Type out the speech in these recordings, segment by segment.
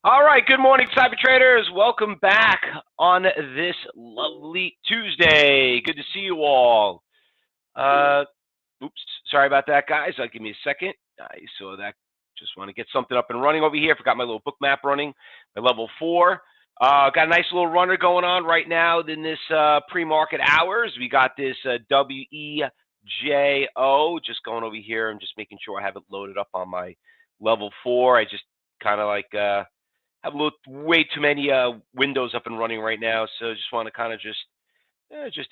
All right, good morning, cyber traders. Welcome back on this lovely Tuesday. Good to see you all. Uh, oops, sorry about that, guys. Give me a second. I saw that. Just want to get something up and running over here. Forgot my little book map running. My level 4. Got a nice little runner going on right now in this pre-market hours. We got this WEJO. Just going over here. I'm just making sure I have it loaded up on my level 4. I just kind of like have a little way too many windows up and running right now, so just want to kind of just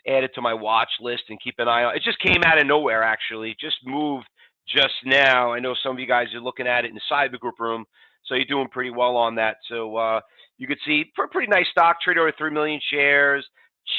add it to my watch list and keep an eye on. It just came out of nowhere, actually. Just moved just now. I know some of you guys are looking at it in the cyber group room, so you're doing pretty well on that. So you could see pretty nice stock, trade over 3 million shares,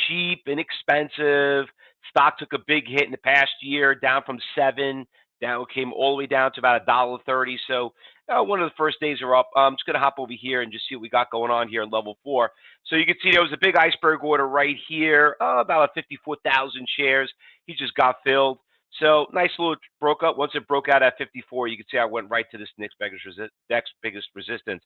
cheap, inexpensive. Stock took a big hit in the past year, down from 7, down came all the way down to about $1.30. So one of the first days are up. I'm just going to hop over here and just see what we got going on here in level 4. So you can see there was a big iceberg order right here, about 54,000 shares. He just got filled. So nice little broke up. Once it broke out at 54, you can see I went right to this next biggest resistance.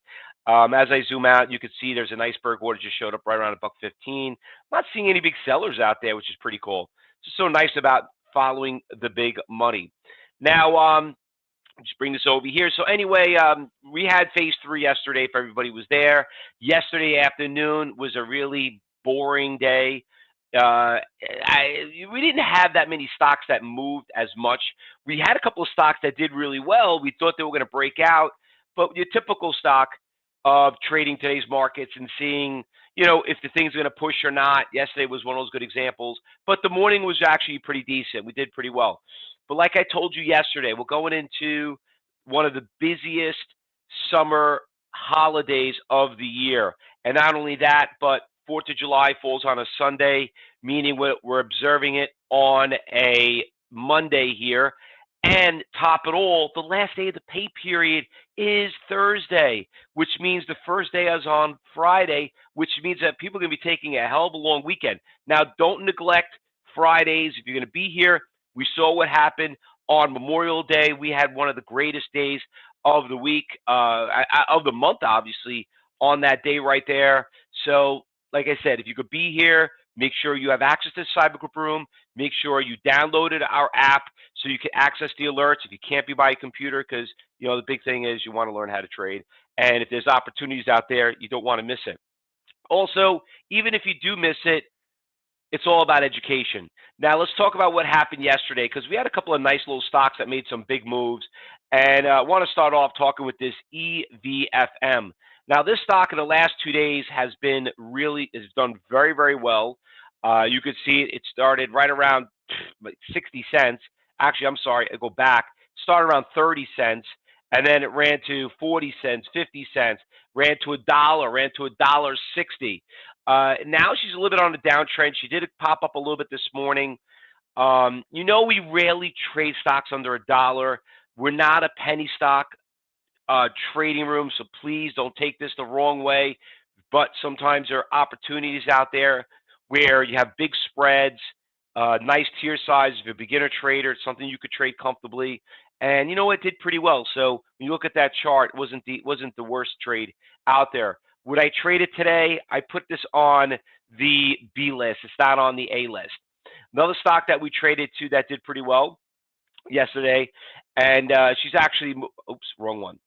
As I zoom out, you can see there's an iceberg order just showed up right around $1.15. Not seeing any big sellers out there, which is pretty cool. It's so nice about following the big money. Now, just bring this over here. So anyway, we had phase 3 yesterday if everybody was there. Yesterday afternoon was a really boring day. We didn't have that many stocks that moved as much. We had a couple of stocks that did really well. We thought they were going to break out, but your typical stock of trading today's markets and seeing, if the thing's going to push or not. Yesterday was one of those good examples, but the morning was actually pretty decent. We did pretty well. But like I told you yesterday, we're going into one of the busiest summer holidays of the year. And not only that, but 4th of July falls on a Sunday, meaning we're observing it on a Monday here. And top it all, the last day of the pay period is Thursday, which means the first day is on Friday, which means that people are going to be taking a hell of a long weekend. Now, don't neglect Fridays. If you're going to be here, we saw what happened on Memorial Day. We had one of the greatest days of the week, of the month, obviously, on that day right there. So, like I said, if you could be here, make sure you have access to the Cyber Group Room. Make sure you downloaded our app so you can access the alerts if you can't be by a computer, because, the big thing is you want to learn how to trade. And if there's opportunities out there, you don't want to miss it. Also, even if you do miss it, it's all about education. Now, let's talk about what happened yesterday, because we had a couple of nice little stocks that made some big moves. And I want to start off talking with this EVFM. Now, this stock in the last 2 days has done very, very well. You could see it started right around 60 cents. Actually, I'm sorry, I go back. Started around 30 cents, and then it ran to 40 cents, 50 cents, ran to $1, ran to $1.60. Now she's a little bit on a downtrend. She did pop up a little bit this morning. We rarely trade stocks under $1. We're not a penny stock trading room, so please don't take this the wrong way. But sometimes there are opportunities out there where you have big spreads, nice tier size. If you're a beginner trader, it's something you could trade comfortably. And it did pretty well. So when you look at that chart, it wasn't the worst trade out there. Would I trade it today? I put this on the B list. It's not on the A list. Another stock that we traded to that did pretty well yesterday, and she's actually, oops, wrong one.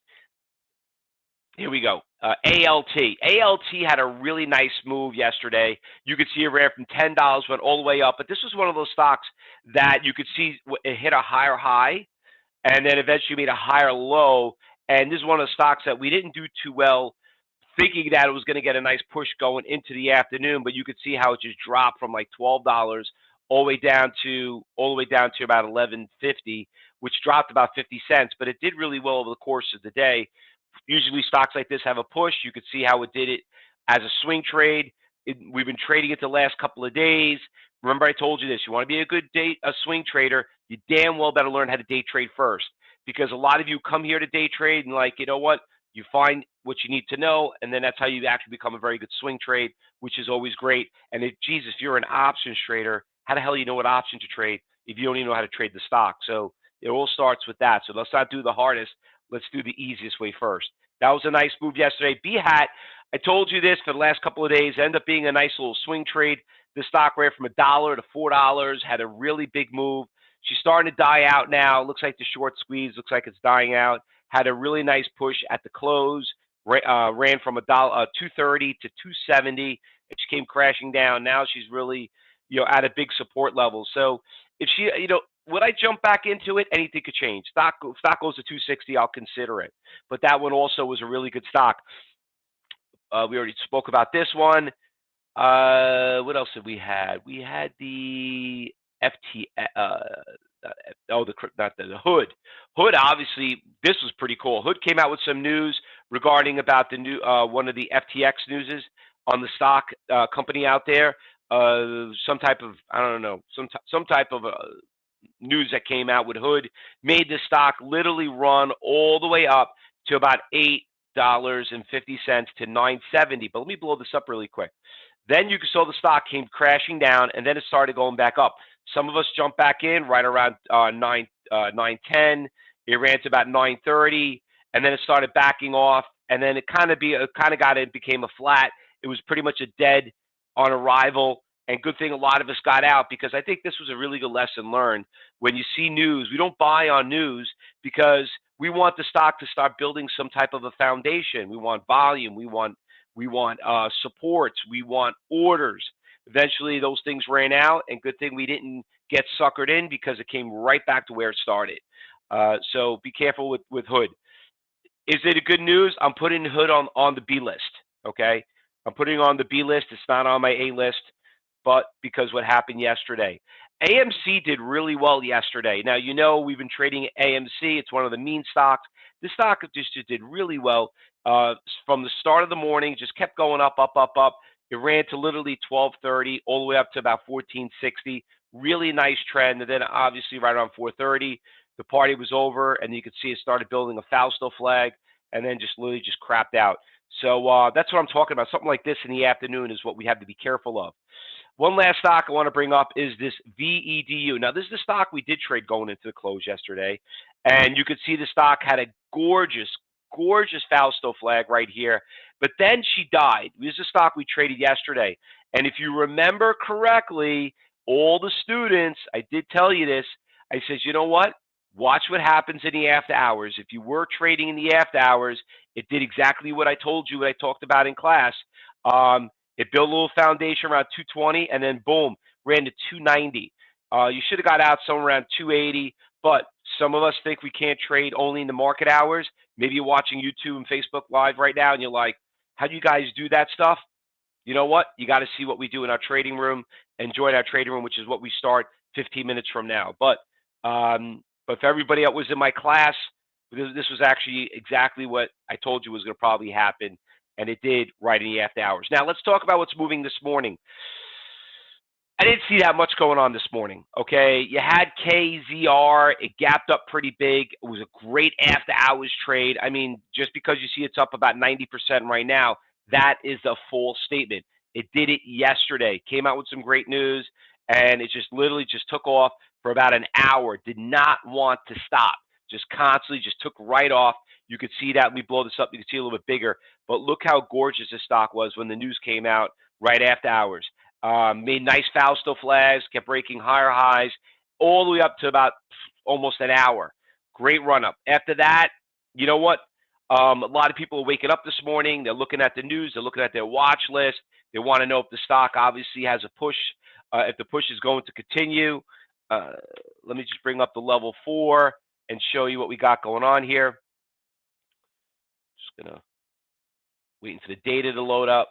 Here we go. ALT. ALT had a really nice move yesterday. You could see it ran from $10, went all the way up. But this was one of those stocks that you could see it hit a higher high and then eventually made a higher low. And this is one of the stocks that we didn't do too well, thinking that it was going to get a nice push going into the afternoon. But you could see how it just dropped from like $12 all the way down to about $11.50, which dropped about 50 cents. But it did really well over the course of the day. Usually stocks like this have a push. You could see how it did it as a swing trade. We've been trading it the last couple of days. Remember, I told you this. You want to be a swing trader, you damn well better learn how to day trade first, because a lot of you come here to day trade and you find what you need to know, and then that's how you actually become a very good swing trade, which is always great. And if you're an options trader, how the hell do you know what option to trade if you don't even know how to trade the stock? So it all starts with that. So let's not do the hardest. Let's do the easiest way first. That was a nice move yesterday. BHAT, I told you this for the last couple of days, ended up being a nice little swing trade. The stock ran from $1 to $4, had a really big move. She's starting to die out now. Looks like the short squeeze looks like it's dying out. Had a really nice push at the close. Ran from $230 to 270. She came crashing down. Now she's really, at a big support level. So if she, would I jump back into it? Anything could change. Stock goes to 260, I'll consider it. But that one also was a really good stock. We already spoke about this one. What else did we had? We had the FT. Not the Hood. Hood, obviously, this was pretty cool. Hood came out with some news regarding about the new one of the FTX newses on the stock company out there. Some type of, I don't know, some type of news that came out with Hood made the stock literally run all the way up to about $8.50 to $9.70. But let me blow this up really quick. Then you saw the stock came crashing down, and then it started going back up. Some of us jumped back in right around 9:10. It ran to about 9:30, and then it started backing off, and then it became a flat. It was pretty much a dead on arrival, and good thing a lot of us got out, because I think this was a really good lesson learned. When you see news, we don't buy on news because we want the stock to start building some type of a foundation. We want volume. We want supports. We want orders. Eventually, those things ran out, and good thing we didn't get suckered in, because it came right back to where it started. So be careful with Hood. Is it a good news? I'm putting Hood on the B list, okay? I'm putting it on the B list. It's not on my A list, but because what happened yesterday. AMC did really well yesterday. Now, we've been trading AMC. It's one of the meme stocks. This stock just did really well from the start of the morning, just kept going up, up, up, up. It ran to literally 12:30, all the way up to about 14:60. Really nice trend. And then obviously right around 4:30, the party was over, and you could see it started building a Fausto flag, and then just literally just crapped out. So that's what I'm talking about. Something like this in the afternoon is what we have to be careful of. One last stock I want to bring up is this VEDU. Now, this is the stock we did trade going into the close yesterday, and you could see the stock had a gorgeous Fausto flag right here, but then she died. This is a stock we traded yesterday, and if you remember correctly, all the students, I did tell you this, I said, you know what? Watch what happens in the after hours. If you were trading in the after hours, it did exactly what I told you, what I talked about in class. It built a little foundation around 220, and then boom, ran to 290. You should have got out somewhere around 280, but some of us think we can't trade only in the market hours. Maybe you're watching YouTube and Facebook Live right now, and you're like, how do you guys do that stuff? You know what? You got to see what we do in our trading room and join our trading room, which is what we start 15 minutes from now. But for everybody that was in my class, this was actually exactly what I told you was going to probably happen, and it did right in the after hours. Now, let's talk about what's moving this morning. I didn't see that much going on this morning, okay? You had KZR. It gapped up pretty big. It was a great after-hours trade. I mean, just because you see it's up about 90% right now, that is a full statement. It did it yesterday. Came out with some great news, and it just literally just took off for about an hour. Did not want to stop. Just constantly just took right off. You could see that. Let me blow this up. You can see a little bit bigger. But look how gorgeous this stock was when the news came out right after hours. Made nice Fausto flags, kept breaking higher highs, all the way up to about almost an hour. Great run up. After that, you know what? A lot of people are waking up this morning. They're looking at the news. They're looking at their watch list. They want to know if the stock obviously has a push, if the push is going to continue. Let me just bring up the level 4 and show you what we got going on here. Just going to waiting for the data to load up.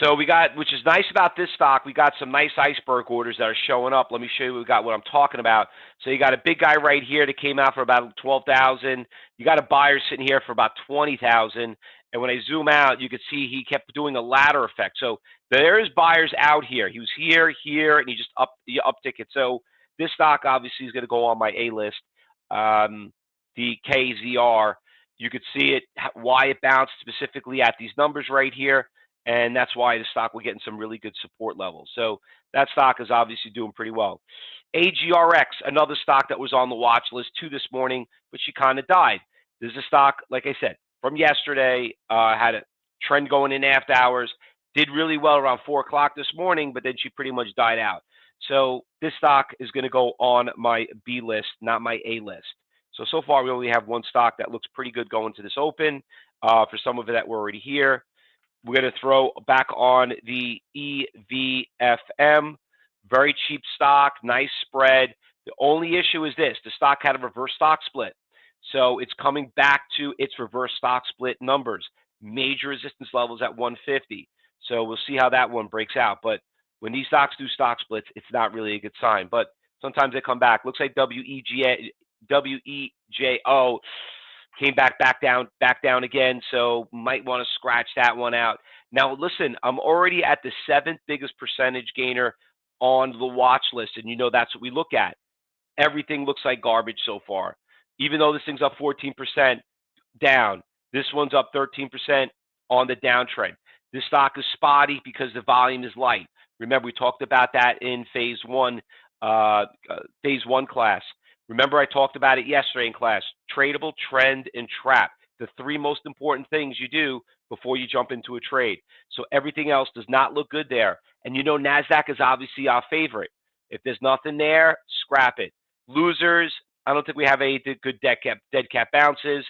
So we got, which is nice about this stock, we got some nice iceberg orders that are showing up. Let me show you what I'm talking about. So you got a big guy right here that came out for about 12,000. You got a buyer sitting here for about 20,000. And when I zoom out, you can see he kept doing a ladder effect. So there is buyers out here. He was here, and he just uptick it. So this stock obviously is going to go on my A list. The KZR, you could see it, why it bounced specifically at these numbers right here. and that's why the stock we're getting some really good support levels. So that stock is obviously doing pretty well. AGRX, another stock that was on the watch list too this morning, but she kind of died. This is a stock, like I said, from yesterday, had a trend going in after hours, did really well around 4 o'clock this morning, but then she pretty much died out. So this stock is going to go on my B list, not my A list. So far we only have one stock that looks pretty good going to this open. For some of it that we're already here, we're going to throw back on the EVFM. Very cheap stock, nice spread. The only issue is this: the stock had a reverse stock split. So it's coming back to its reverse stock split numbers. Major resistance levels at 150. So we'll see how that one breaks out. But when these stocks do stock splits, it's not really a good sign. But sometimes they come back. Looks like WEJO came back down again. So might want to scratch that one out. Now listen, I'm already at the 7th biggest percentage gainer on the watch list, and you know that's what we look at. Everything looks like garbage so far. Even though this thing's up 14% down, this one's up 13% on the downtrend. This stock is spotty because the volume is light. Remember, we talked about that in phase one class. Remember, I talked about it yesterday in class. Tradable, trend, and trap. The 3 most important things you do before you jump into a trade. So everything else does not look good there. And you know NASDAQ is obviously our favorite. If there's nothing there, scrap it. Losers, I don't think we have any good dead cat bounces.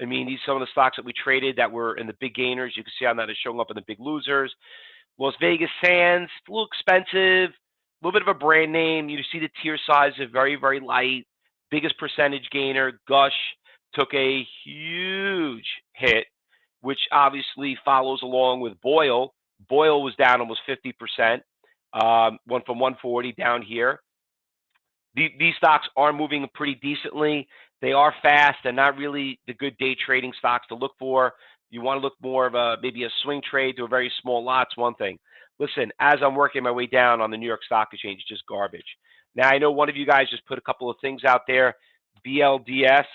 I mean, these are some of the stocks that we traded that were in the big gainers. You can see how that is showing up in the big losers. Las Vegas Sands, a little expensive, a little bit of a brand name. You see the tier size is very, very light. Biggest percentage gainer, Gush, took a huge hit, which obviously follows along with Boyle. Boyle was down almost 50%, went from 140 down here. These stocks are moving pretty decently. They are fast. They're not really the good day trading stocks to look for. You want to look more of maybe a swing trade to a very small lot's one thing. Listen, as I'm working my way down on the New York Stock Exchange, it's just garbage. Now, I know one of you guys just put a couple of things out there. BLDS,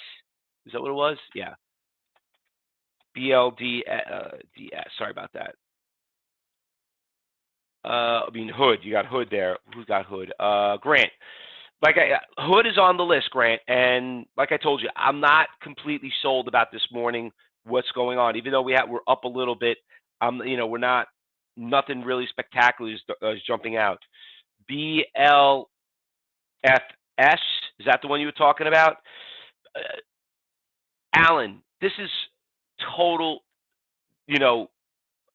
is that what it was? Yeah. BLDS, sorry about that. Hood, you got Hood there. Who's got Hood? Grant. Hood is on the list, Grant, and like I told you, I'm not completely sold about this morning. What's going on? Even though we're up a little bit, we're not nothing really spectacular is jumping out. BLFS, is that the one you were talking about? Alan, this is total. I don't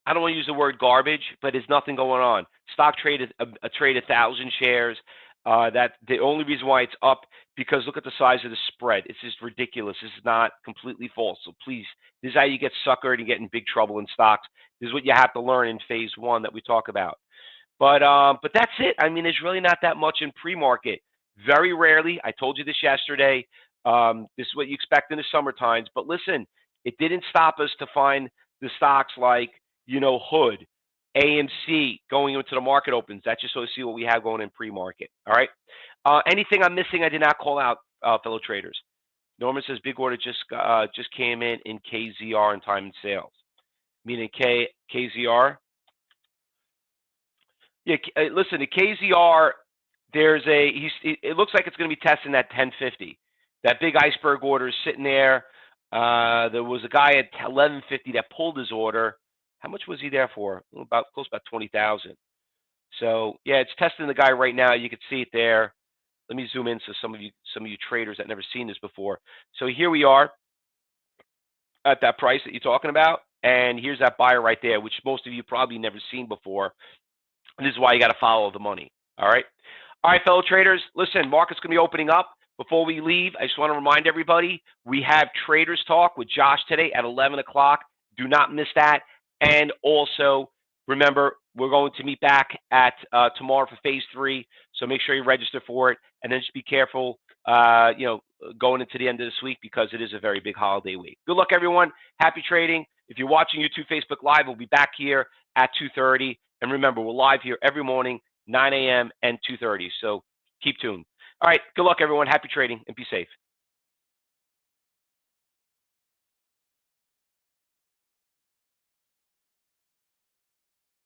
want to use the word garbage, but there's nothing going on. Stock traded 1,000 shares. That the only reason why it's up because look at the size of the spread. It's just ridiculous. This is not completely false. So please, this is how you get suckered and get in big trouble in stocks. This is what you have to learn in phase one that we talk about. But that's it. I mean, there's really not that much in pre-market. Very rarely. I told you this yesterday. This is what you expect in the summer times. But listen, it didn't stop us to find the stocks like Hood, AMC going into the market opens. That's just so to see what we have going in pre-market. All right. Anything I'm missing I did not call out, fellow traders. Norman says big order just came in KZR in time and sales. Meaning KZR. Yeah, listen, the KZR, it looks like it's going to be testing that 1050. That big iceberg order is sitting there. There was a guy at 1150 that pulled his order. How much was he there for? Close about 20,000. So yeah, it's testing the guy right now. You can see it there. Let me zoom in so some of you traders that never seen this before. So here we are at that price that you're talking about, and here's that buyer right there, which most of you probably never seen before. And this is why you got to follow the money. All right, fellow traders. Listen, market's gonna be opening up. Before we leave, I just want to remind everybody we have Traders Talk with Josh today at 11 o'clock. Do not miss that. And also, remember, we're going to meet back at tomorrow for phase 3. So make sure you register for it. And then just be careful, going into the end of this week because it is a very big holiday week. Good luck, everyone. Happy trading. If you're watching YouTube, Facebook Live, we'll be back here at 2:30. And remember, we're live here every morning, 9 a.m. and 2:30. So keep tuned. All right. Good luck, everyone. Happy trading and be safe.